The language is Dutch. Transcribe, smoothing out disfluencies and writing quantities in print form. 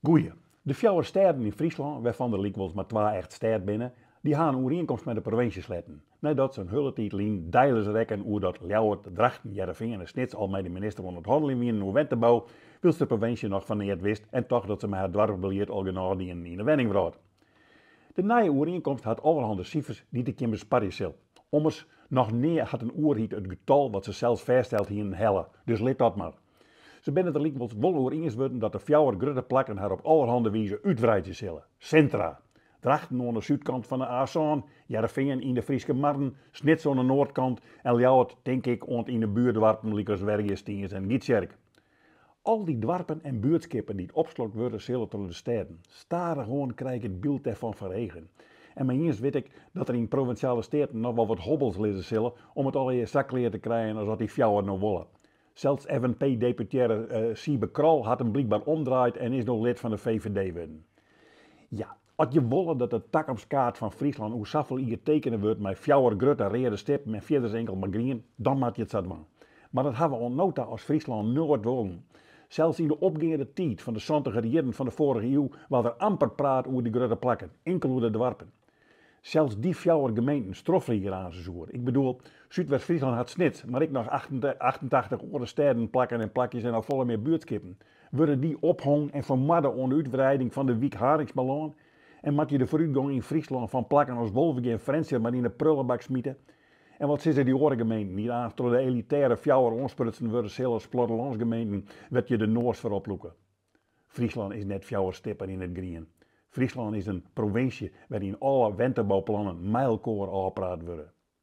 Goeie. De vier steden in Friesland, waarvan er wel maar 2 echt steden binnen, die gaan een overeenkomst met de provincie sletten. Nadat ze een hele tijd lang deilers rekken hoe dat Ljouwert, Drachten, Jereveen en Snits al met de minister van het handelen wie in Wenterbouw, wil de provincie nog van niet wist en toch dat ze met het dwarfbiljet al genoeg die in de wenning bracht. De nieuwe overeenkomst had allerhande cijfers die de kinderen sparren zal. Ommers nog niet had een oerhiet het getal wat ze zelfs vaststelt hier in helle, dus let dat maar. Ze binnen er liek wel over eens worden dat de fjouwer grote plakken haar op allerhande wijze uitbreiden zullen. Centra. Drachten aan de zuidkant van de Aazaan, Jereveen in de Friese Marne, Snits aan de noordkant en Ljouwert, denk ik, in de buurdwarpen liekers Wergestiens en Gietjerk. Al die dwarpen en buurtskippen die opslokt worden zullen door de steden. Staren gewoon krijg ik het beeld ervan verregen. En maar eens weet ik dat er in provinciale steden nog wel wat hobbels lezen zullen om het al in je zakleer te krijgen als dat die fjouwer nou willen. Zelfs FNP-deputaire Siebe Krol had hem blijkbaar omdraaid en is nog lid van de VVD geworden. Ja, als je wilde dat de toekomstkaart van Friesland hoe zoveel hier tekenen wordt met fjouwer grutte rede stip met vierders enkel maar green, dan moet je het zo doen. Maar dat hebben we onnota als Friesland nooit willen. Zelfs in de opgaande tijd van de 70 jaren van de vorige eeuw was er amper praat over de grote plakken, enkel over de dwarpen. Zelfs die fjouwer gemeenten stroffen hier aan zoer. Ik bedoel, Zuidwest-Friesland had Snits, maar ik nog 88 andere steden plakken en plakjes en al volle meer buurtskippen. Worden die ophong en vermadden onder uitbreiding van de wiek Haringsballon? En moet je de vooruitgang in Friesland van plakken als Wolvik en Frensje maar in de prullenbak smieten? En wat is er die andere gemeenten die aan door de elitaire fjouwer onsprutsen worden zelfs plattelandsgemeenten werd je de Noors voor oploeken? Friesland is net fjouwer stippen in het grien. Friesland is een provincie waarin alle wenterbouwplannen mijlkoor afgepraat worden.